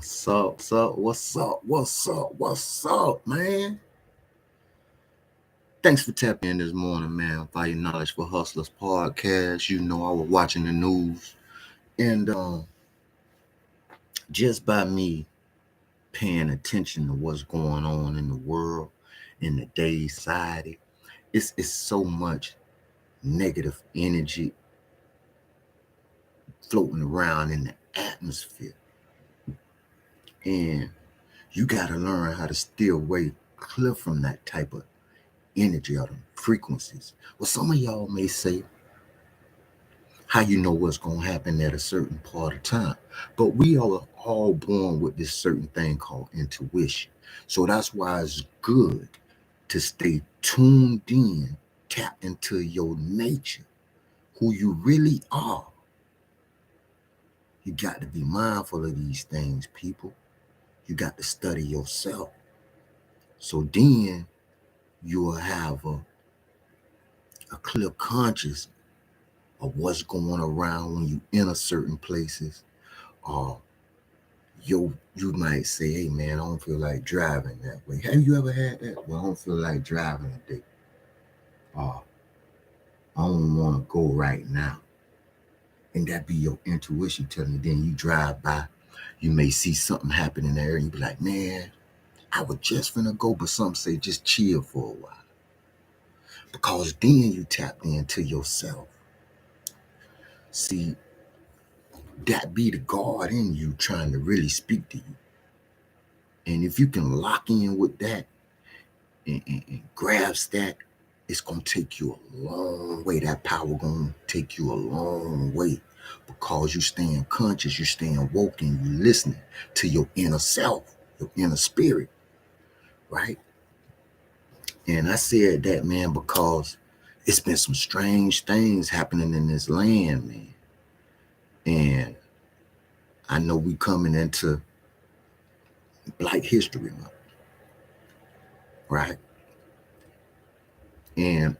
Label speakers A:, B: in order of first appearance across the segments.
A: What's up, man? Thanks for tapping in this morning, man. Value Knowledge for Hustlers podcast. You know, I was watching the news, and just by me paying attention to what's going on in the world, in the day society, it's so much negative energy floating around in the atmosphere, and you got to learn how to steer away clear from that type of energy or them frequencies. Well, some of y'all may say, how you know what's going to happen at a certain part of time. But we are all born with this certain thing called intuition. So that's why it's good to stay tuned in, tap into your nature, who you really are. You got to be mindful of these things, people. You got to study yourself. So then you'll have a clear conscious of what's going around when you enter certain places. Or you might say, hey man, I don't feel like driving that way. Have you ever had that? Well, I don't feel like driving today. I don't want to go right now. And that be your intuition telling you. Then you drive by, you may see something happening there, and you be like, man, I was just finna go, but some say just chill for a while. Because then you tapped into yourself. See, that be the God in you trying to really speak to you. And if you can lock in with that and grasp that, it's going to take you a long way. That power going to take you a long way because you staying conscious, you staying woke, and you listening to your inner self, your inner spirit, right? And I said that, man, because it's been some strange things happening in this land, man. And I know we coming into Black History Month, right? And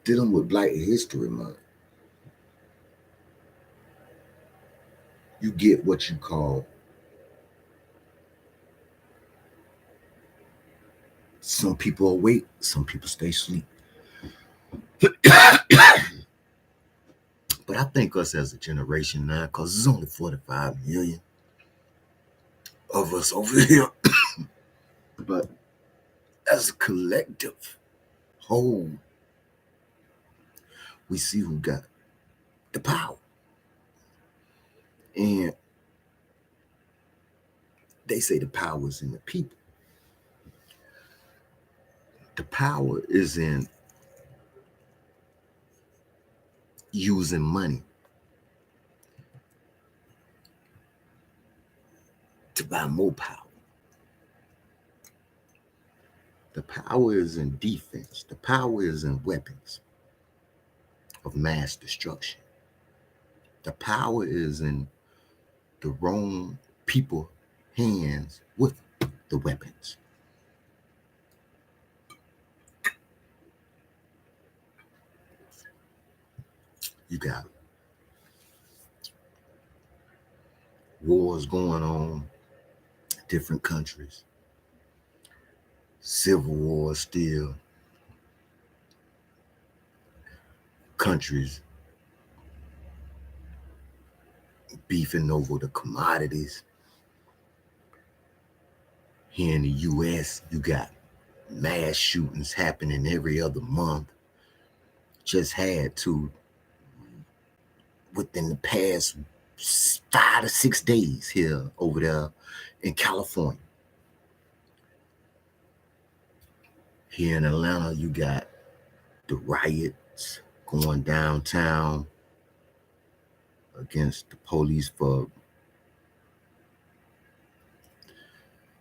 A: dealing with Black History Month, you get what you call some people awake, some people stay asleep. But I think us as a generation now, because there's only 45 million of us over here, but as a collective whole, we see who got the power. And they say the power is in the people. The power is in using money to buy more power. The power is in defense. The power is in weapons of mass destruction. The power is in the wrong people hands with the weapons. You got wars going on, different countries, civil war still, countries beefing over the commodities. Here in the US, you got mass shootings happening every other month. Just had to within the past 5 to 6 days here over there in California. Here in Atlanta, you got the riots going downtown against the police for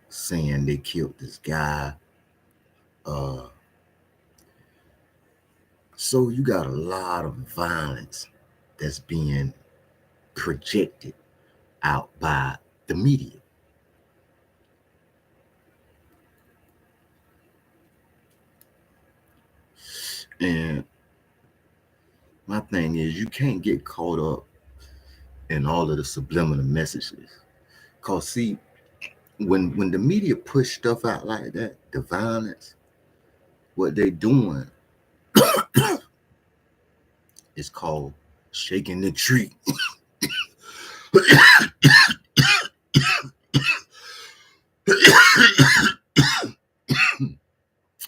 A: saying they killed this guy. So you got a lot of violence that's being projected out by the media. And my thing is, you can't get caught up in all of the subliminal messages. Cause see, when the media push stuff out like that, the violence, what they doing is called shaking the tree.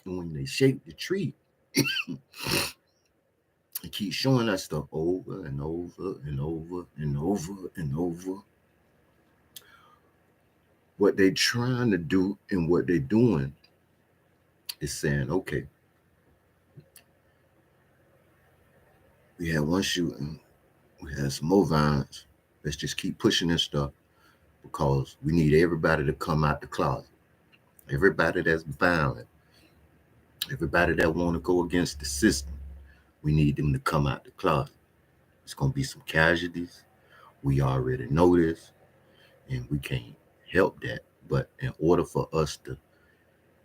A: And when they shake the tree, they keep showing us stuff over and over and over and over and over. What they trying to do and what they doing is saying, okay, we had one shooting, we had some more violence. Let's just keep pushing this stuff because we need everybody to come out the closet. Everybody that's violent, everybody that want to go against the system, we need them to come out the closet. It's gonna be some casualties. We already know this, and we can't help that. But in order for us to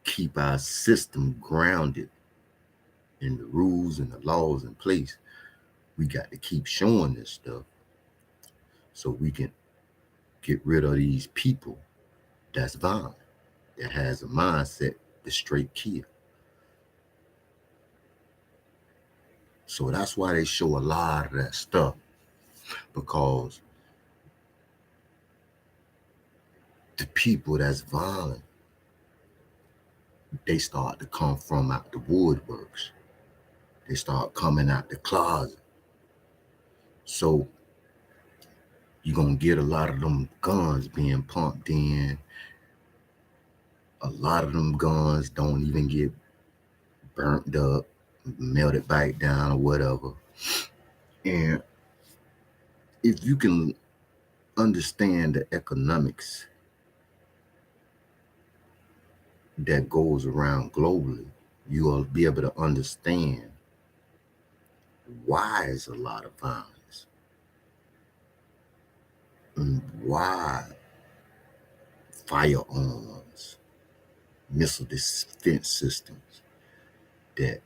A: keep our system grounded in the rules and the laws in place, we got to keep showing this stuff so we can get rid of these people that's violent, that has a mindset to straight kill. So that's why they show a lot of that stuff, because the people that's violent, they start to come from out the woodworks. They start coming out the closet. So you're gonna get a lot of them guns being pumped in. A lot of them guns don't even get burnt up, melted back down or whatever. And if you can understand the economics that goes around globally, you will be able to understand why is a lot of violence and why firearms, missile defense systems that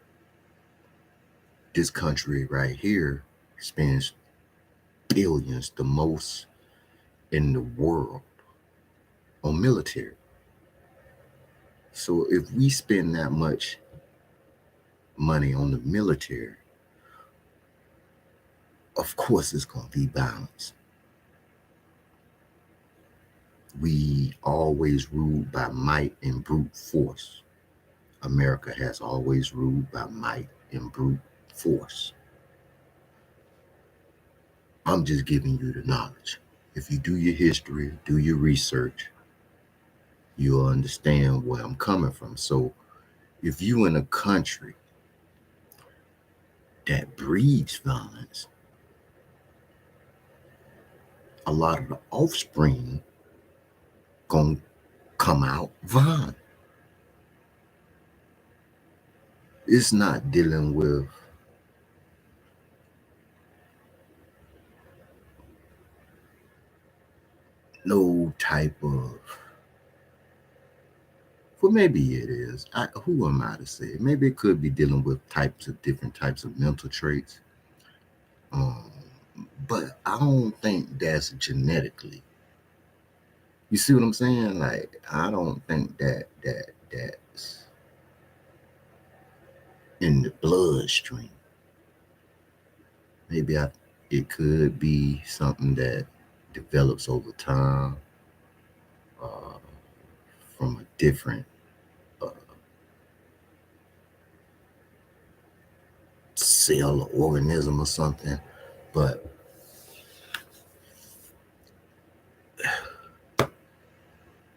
A: this country right here spends billions, the most in the world, on military. So if we spend that much money on the military, of course it's going to be balanced. We always ruled by might and brute force. America has always ruled by might and brute force. I'm just giving you the knowledge. If you do your history, do your research, you'll understand where I'm coming from. So if you in a country that breeds violence, a lot of the offspring gonna come out violent. It's not dealing with no type of, well, maybe it is. Who am I to say? Maybe it could be dealing with different types of mental traits. Um, but I don't think that's genetically. You see what I'm saying? Like, I don't think that's in the bloodstream. Maybe it could be something that develops over time, uh, from a different uh, cell or organism or something. But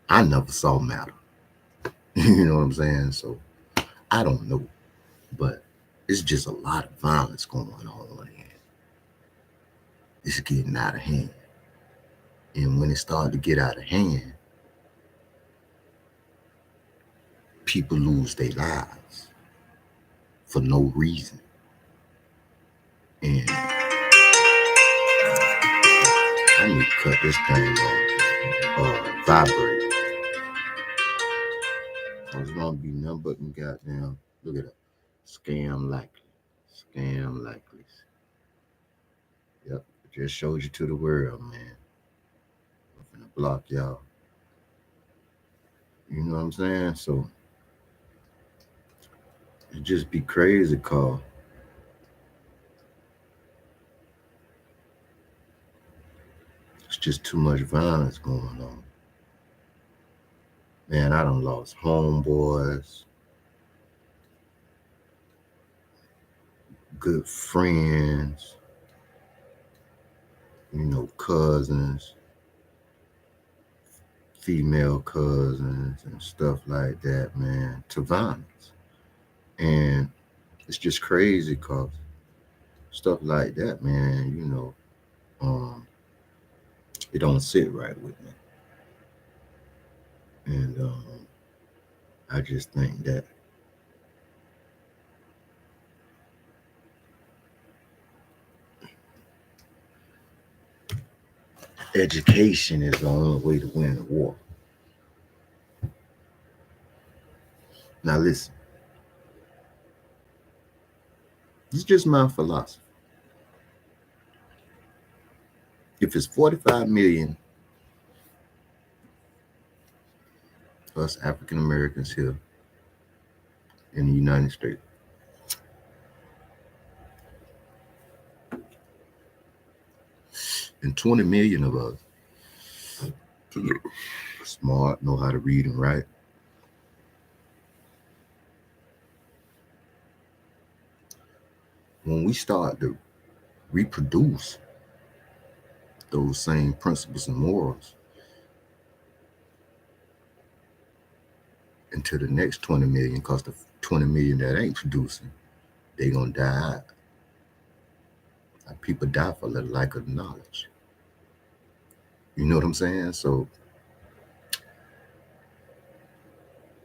A: I never saw matter. You know what I'm saying? So I don't know. But it's just a lot of violence going on, and it's getting out of hand. And when it started to get out of hand, people lose their lives for no reason. And I need to cut this thing off. Vibrate. It's gonna be nothing but goddamn, look at it, scam likely. Scam likely. Yep. Just showed you to the world, man. I'm finna block y'all. You know what I'm saying? So it just be crazy, cause it's just too much violence going on. Man, I done lost homeboys, good friends, cousins, female cousins, and stuff like that, man, to violence. And it's just crazy because stuff like that, man, it don't sit right with me. And I just think that education is the only way to win a war. Now, listen, it's just my philosophy. If it's 45 million us African Americans here in the United States, and 20 million of us smart, know how to read and write, when we start to reproduce those same principles and morals into the next 20 million, because the 20 million that ain't producing, they gonna die out. Like people die for the lack of knowledge. You know what I'm saying? So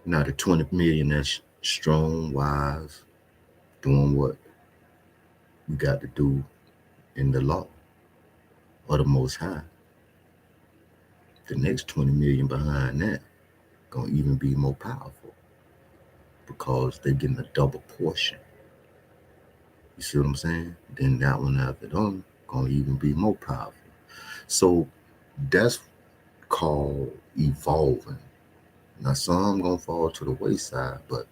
A: now the 20 million that's strong, wise, doing what we got to do in the law of the Most High. The next 20 million behind that gonna even be more powerful because they're getting a double portion. You see what I'm saying? Then that one after them gonna even be more powerful. So that's called evolving. Now some gonna fall to the wayside, but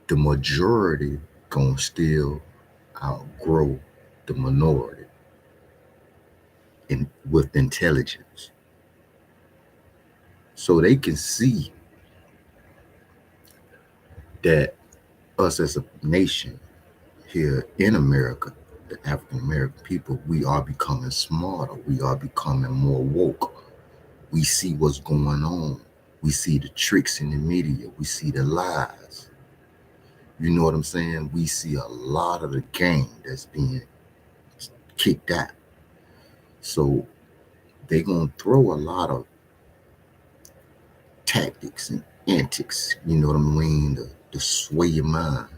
A: the majority gonna still outgrow the minority with intelligence. So they can see that us as a nation here in America, the African American people, we are becoming smarter. We are becoming more woke. We see what's going on. We see the tricks in the media. We see the lies. You know what I'm saying? We see a lot of the game that's being kicked out. So they're going to throw a lot of tactics and antics, you know what I mean, to sway your mind.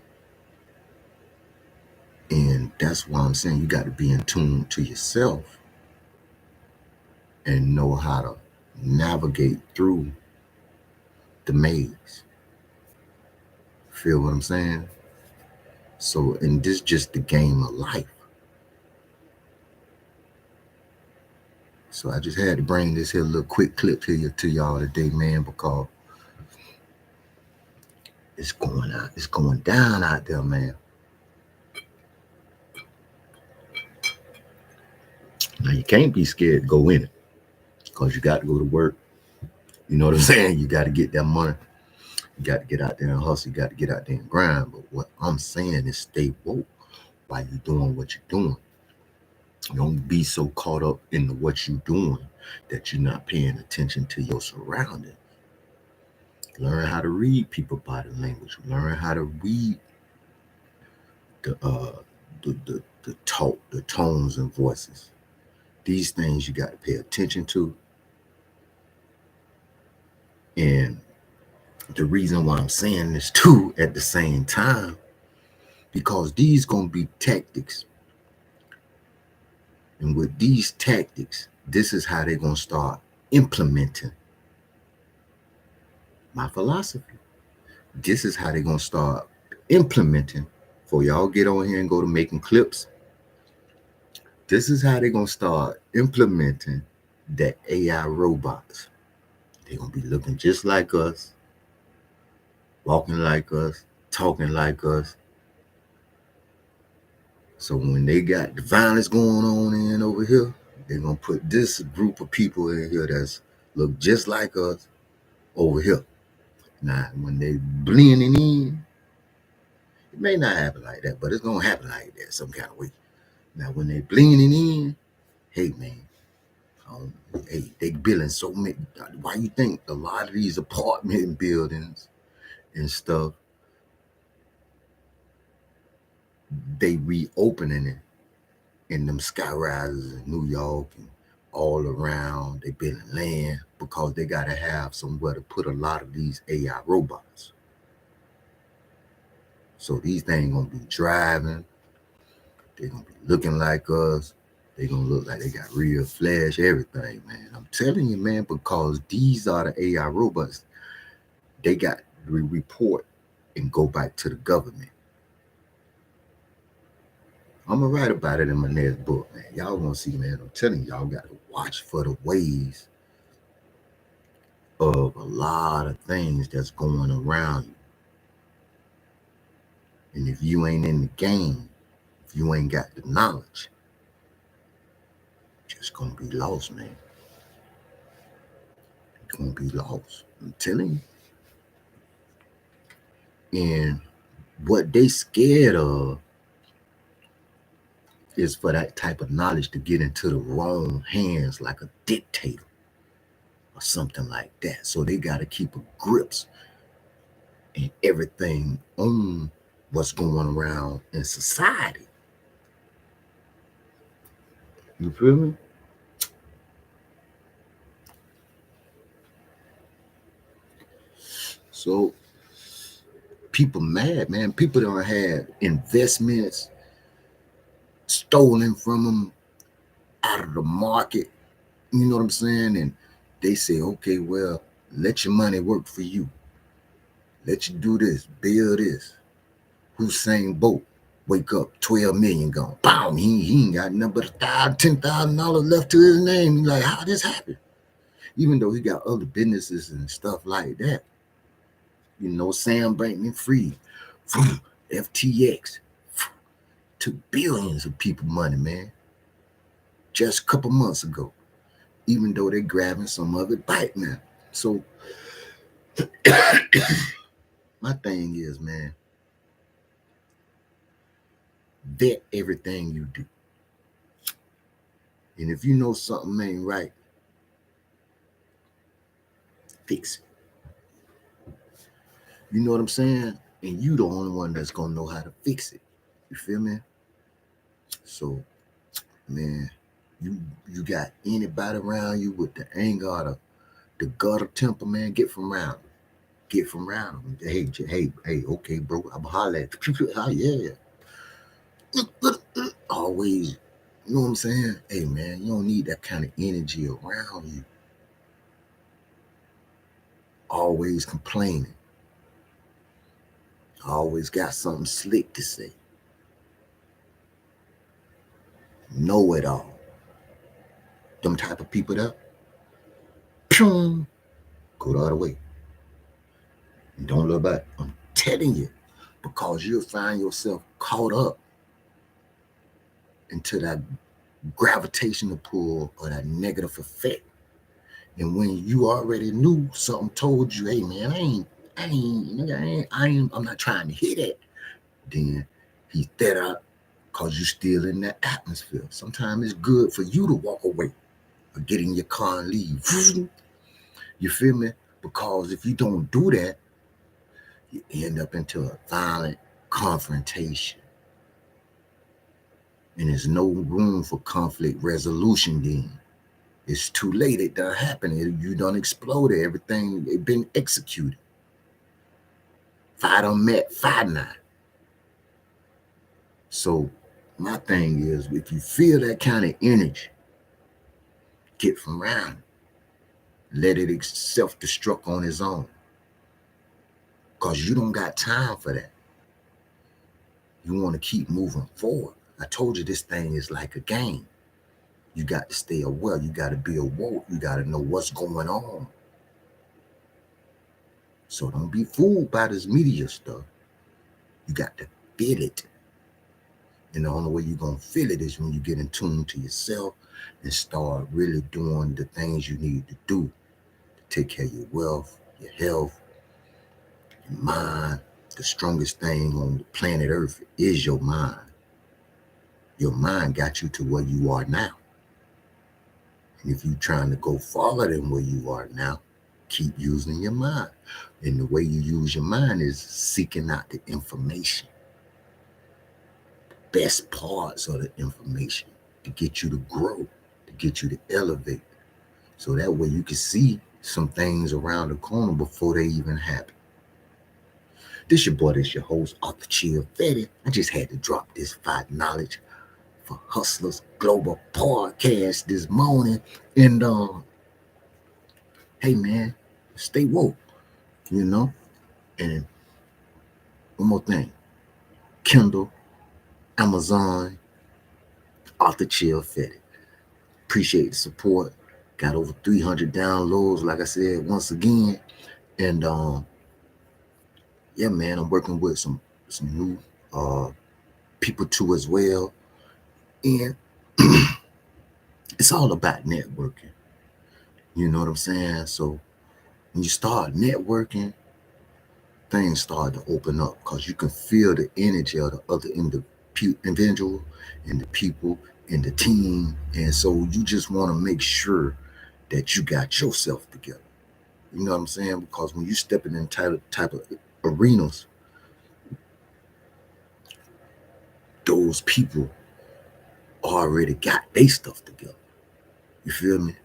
A: And that's why I'm saying you got to be in tune to yourself and know how to navigate through the maze. Feel what I'm saying? So, and this just the game of life. So I just had to bring this here little quick clip to y'all today, man, because it's going down out there, man. Now you can't be scared to go in it because you got to go to work. You know what I'm saying? You got to get that money. You got to get out there and hustle. You got to get out there and grind. But what I'm saying is stay woke while you're doing what you're doing. Don't be so caught up in what you're doing that you're not paying attention to your surroundings. Learn how to read people body language. Learn how to read the talk, the tones and voices. These things you got to pay attention to. And the reason why I'm saying this too at the same time, because these gonna be tactics. And with these tactics, this is how they're gonna start implementing my philosophy. This is how they're gonna start implementing before y'all get on here and go to making clips, this is how they're gonna start implementing that AI robots. They're gonna be looking just like us, walking like us, talking like us. So when they got the violence going on in over here, they're gonna put this group of people in here that's look just like us over here. Now, when they blending in, it may not happen like that, but it's gonna happen like that some kind of way. Now, when they blending in, hey man, um, hey, they building so many. Why you think a lot of these apartment buildings and stuff they reopening it in them sky rises in New York and all around? They building land because they gotta have somewhere to put a lot of these AI robots. So these things gonna be driving. They're gonna be looking like us. They're gonna look like they got real flash, everything, man. I'm telling you, man, because these are the AI robots. They got to report and go back to the government. I'm gonna write about it in my next book, man. Y'all gonna see, man. I'm telling y'all got to watch for the ways of a lot of things that's going around you. And if you ain't in the game, if you ain't got the knowledge, you're just gonna be lost, man. You're gonna be lost. I'm telling you. And what they scared of is for that type of knowledge to get into the wrong hands like a dictator or something like that. So they got to keep a grips and everything on what's going around in society. You feel me? So people mad, man. People don't have investments stolen from them out of the market. You know what I'm saying? And they say, okay, well, let your money work for you. Let you do this, build this. Hussein Bolt, wake up, 12 million gone. Boom, he ain't got nothing but $10,000 left to his name. He's like, how this happen? Even though he got other businesses and stuff like that. You know, Sam Bankman Fried, FTX, took billions of people money, man. Just a couple months ago. Even though they're grabbing some of it back now. So my thing is, man, vet everything you do. And if you know something ain't right, fix it. You know what I'm saying? And you the only one that's gonna know how to fix it. You feel me? So, man, you got anybody around you with the anger or the gutter temper, man, get from around them. Get from around them. Hey, okay, bro, I'm holler at you. Oh, yeah. Always, you know what I'm saying? Hey, man, you don't need that kind of energy around you. Always complaining. Always got something slick to say. Know it all. Them type of people there, go the other way. Don't look back. I'm telling you, because you'll find yourself caught up into that gravitational pull or that negative effect. And when you already knew something told you, hey man, I'm not trying to hit it, then he set out because you still in that atmosphere. Sometimes it's good for you to walk away or get in your car and leave. You feel me? Because if you don't do that, you end up into a violent confrontation. And there's no room for conflict resolution then. It's too late. It done happened. You done exploded. Everything, it been executed. Fight done met, fight now. So my thing is, if you feel that kind of energy, get from around. Let it self-destruct on its own. Because you don't got time for that. You want to keep moving forward. I told you this thing is like a game. You got to stay aware. You got to be awoke. You got to know what's going on. So don't be fooled by this media stuff. You got to feel it. And the only way you're going to feel it is when you get in tune to yourself and start really doing the things you need to do to take care of your wealth, your health, your mind. The strongest thing on the planet Earth is your mind. Your mind got you to where you are now. And if you're trying to go farther than where you are now, keep using your mind. And the way you use your mind is seeking out the information, best parts of the information to get you to grow, to get you to elevate. So that way you can see some things around the corner before they even happen. This your boy, this your host, Arthur Chill Fetty. I just had to drop this five knowledge for Hustlers Global podcast this morning. And hey man, stay woke, you know. And one more thing. Kindle, Amazon, Arthur Chill Fetty. Appreciate the support. Got over 300 downloads, like I said, once again. And yeah, man, I'm working with some new people too as well. And it's all about networking. You know what I'm saying? So when you start networking, things start to open up because you can feel the energy of the other individual and the people and the team. And so you just want to make sure that you got yourself together. You know what I'm saying? Because when you step in type of arenas, those people already got their stuff together. You feel me?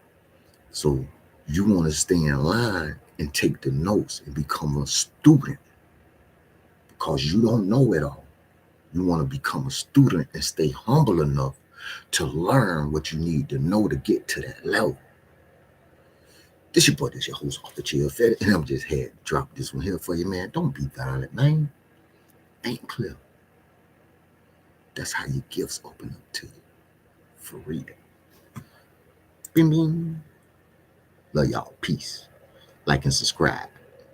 A: So you want to stay in line and take the notes and become a student because you don't know it all. You want to become a student and stay humble enough to learn what you need to know to get to that level. This your boy, this your host, Arthur Chill Fetty, and I'm just had to drop this one here for you, man. Don't be violent, man. Think clear. That's how your gifts open up to you. For real. Bing, bing. Love y'all. Peace. Like and subscribe.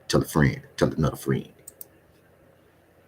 A: Tell a friend. Tell another friend.